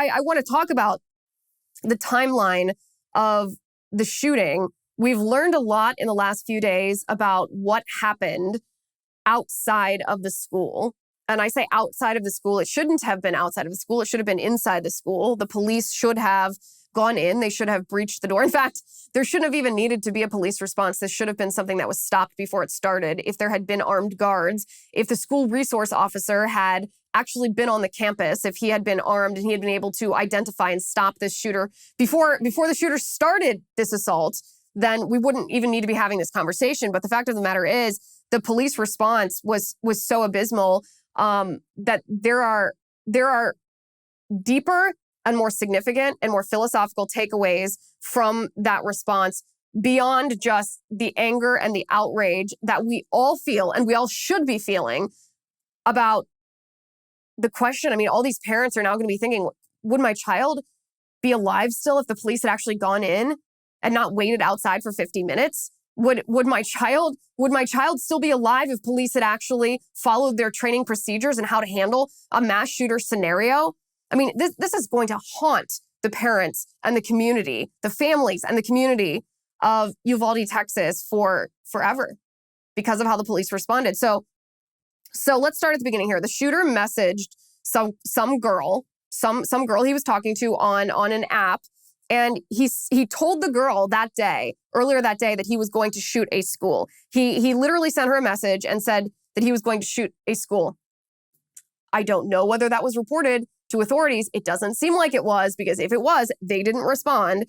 I want to talk about the timeline of the shooting. We've learned a lot in the last few days about what happened outside of the school. And I say outside of the school, it shouldn't have been outside of the school. It should have been inside the school. The police should have gone in. They should have breached the door. In fact, there shouldn't have even needed to be a police response. This should have been something that was stopped before it started. If there had been armed guards, if the school resource officer had actually been on the campus, if he had been armed and he had been able to identify and stop this shooter before the shooter started this assault, then we wouldn't even need to be having this conversation. But the fact of the matter is, the police response was so abysmal that there are deeper and more significant and more philosophical takeaways from that response beyond just the anger and the outrage that we all feel and we all should be feeling about the question. I mean, all these parents are now going to be thinking, would my child be alive still if the police had actually gone in and not waited outside for 50 minutes? Would my child still be alive if police had actually followed their training procedures and how to handle a mass shooter scenario? I mean, this is going to haunt the parents and the community, the families and the community of Uvalde, Texas for forever because of how the police responded. So let's start at the beginning here. The shooter messaged some girl he was talking to on an app. And he told the girl earlier that day, that he was going to shoot a school. He literally sent her a message and said that he was going to shoot a school. I don't know whether that was reported to authorities. It doesn't seem like it was, because if it was, they didn't respond.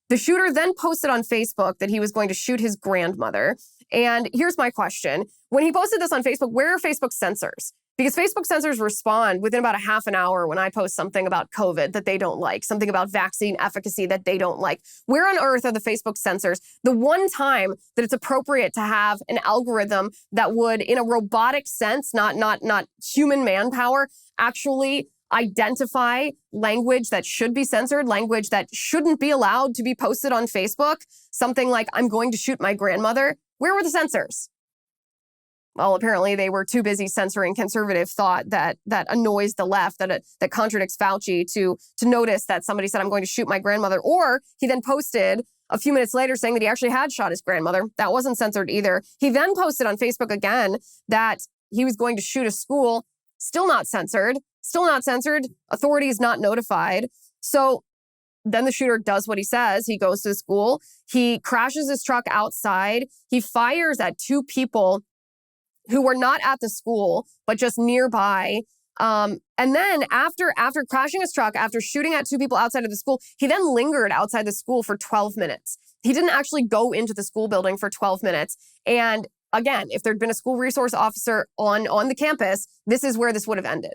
The shooter then posted on Facebook that he was going to shoot his grandmother. And here's my question. When he posted this on Facebook, where are Facebook censors? Because Facebook censors respond within about a half an hour when I post something about COVID that they don't like, something about vaccine efficacy that they don't like. Where on earth are the Facebook censors? The one time that it's appropriate to have an algorithm that would, in a robotic sense, not human manpower, actually identify language that should be censored, language that shouldn't be allowed to be posted on Facebook, something like, I'm going to shoot my grandmother. Where were the censors? Well, apparently they were too busy censoring conservative thought that annoys the left, that contradicts Fauci, to notice that somebody said, I'm going to shoot my grandmother. Or he then posted a few minutes later saying that he actually had shot his grandmother. That wasn't censored either. He then posted on Facebook again that he was going to shoot a school. Still not censored. Authorities not notified. So then the shooter does what he says. He goes to the school. He crashes his truck outside. He fires at two people who were not at the school, but just nearby. And then after crashing his truck, after shooting at two people outside of the school, he then lingered outside the school for 12 minutes. He didn't actually go into the school building for 12 minutes. And again, if there'd been a school resource officer on the campus, this is where this would have ended.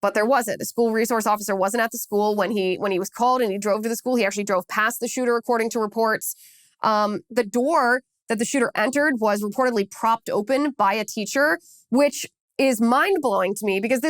But there wasn't. The school resource officer wasn't at the school when he was called, and he drove to the school. He actually drove past the shooter, according to reports. The door that the shooter entered was reportedly propped open by a teacher, which is mind-blowing to me, because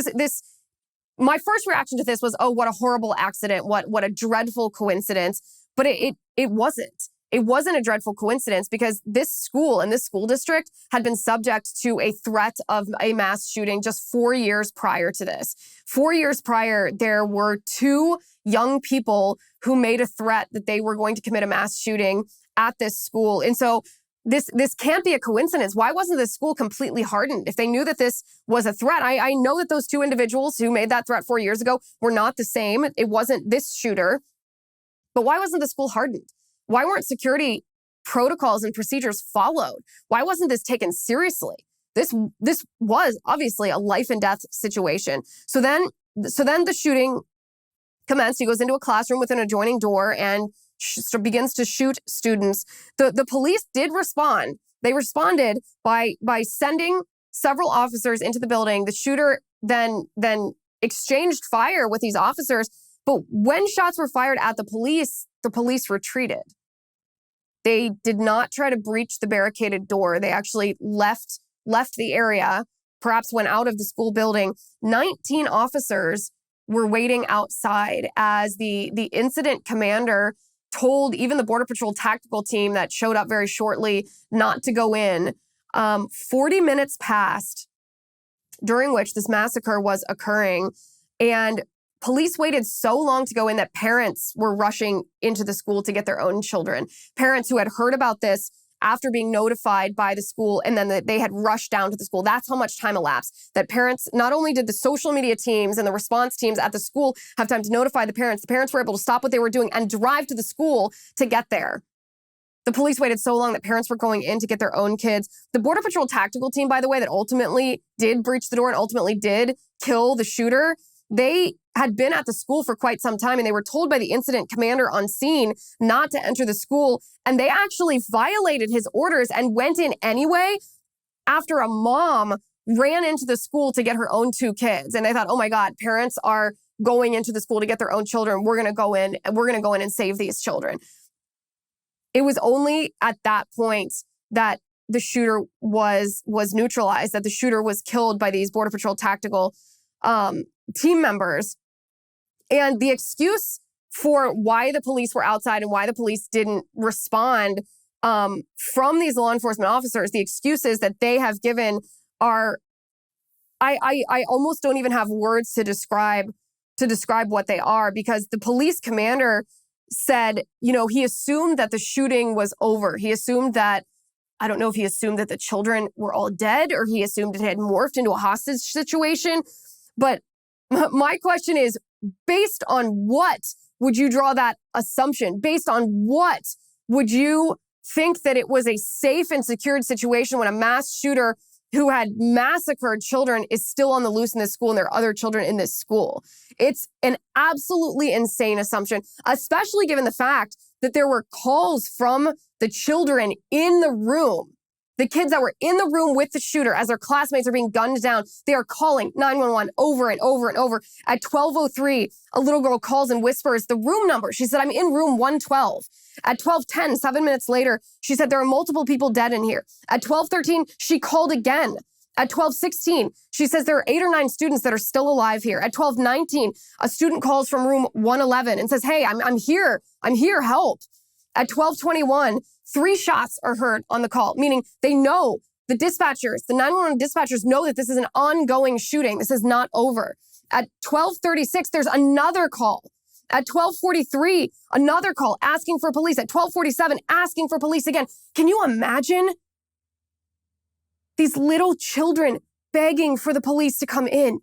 my first reaction to this was, oh, what a horrible accident, what a dreadful coincidence. But it wasn't. It wasn't a dreadful coincidence, because this school and this school district had been subject to a threat of a mass shooting just 4 years prior to this. 4 years prior, there were two young people who made a threat that they were going to commit a mass shooting at this school. And so this can't be a coincidence. Why wasn't this school completely hardened? If they knew that this was a threat, I know that those two individuals who made that threat 4 years ago were not the same. It wasn't this shooter. But why wasn't the school hardened? Why weren't security protocols and procedures followed? Why wasn't this taken seriously? This was obviously a life and death situation. So then the shooting commenced. He goes into a classroom with an adjoining door and begins to shoot students. The police did respond. They responded by sending several officers into the building. The shooter then exchanged fire with these officers. But when shots were fired at the police retreated. They did not try to breach the barricaded door. They actually left the area, perhaps went out of the school building. 19 officers were waiting outside as the incident commander told even the Border Patrol tactical team that showed up very shortly not to go in. 40 minutes passed. this massacre was occurring. And police waited so long to go in that parents were rushing into the school to get their own children. Parents who had heard about this after being notified by the school, and then they had rushed down to the school. That's how much time elapsed. That parents, not only did the social media teams and the response teams at the school have time to notify the parents were able to stop what they were doing and drive to the school to get there. The police waited so long that parents were going in to get their own kids. The Border Patrol tactical team, by the way, that ultimately did breach the door and ultimately did kill the shooter, they had been at the school for quite some time, and they were told by the incident commander on scene not to enter the school. And they actually violated his orders and went in anyway after a mom ran into the school to get her own 2 kids. And they thought, oh my God, parents are going into the school to get their own children. We're going to go in and save these children. It was only at that point that the shooter was neutralized, that the shooter was killed by these Border Patrol tactical team members. And the excuse for why the police were outside and why the police didn't respond from these law enforcement officers, the excuses that they have given are, I almost don't even have words to describe what they are, because the police commander said, he assumed that the shooting was over. He assumed that, I don't know if he assumed that the children were all dead or he assumed it had morphed into a hostage situation. But my question is, based on what would you draw that assumption? Based on what would you think that it was a safe and secured situation when a mass shooter who had massacred children is still on the loose in this school and there are other children in this school? It's an absolutely insane assumption, especially given the fact that there were calls from the children in the room. The kids that were in the room with the shooter as their classmates are being gunned down, they are calling 911 over and over and over. At 12:03, a little girl calls and whispers the room number. She said, I'm in room 112. At 12:10, 7 minutes later, she said, there are multiple people dead in here. At 12:13, she called again. At 12:16, she says there are 8 or 9 students that are still alive here. At 12:19, a student calls from room 111 and says, hey, I'm here, help. At 12:21, 3 shots are heard on the call, meaning they know, the dispatchers, the 911 dispatchers know that this is an ongoing shooting. This is not over. At 12:36, there's another call. At 12:43, another call asking for police. At 12:47, asking for police again. Can you imagine these little children begging for the police to come in,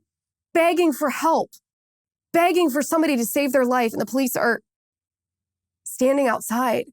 begging for help, begging for somebody to save their life, and the police are standing outside?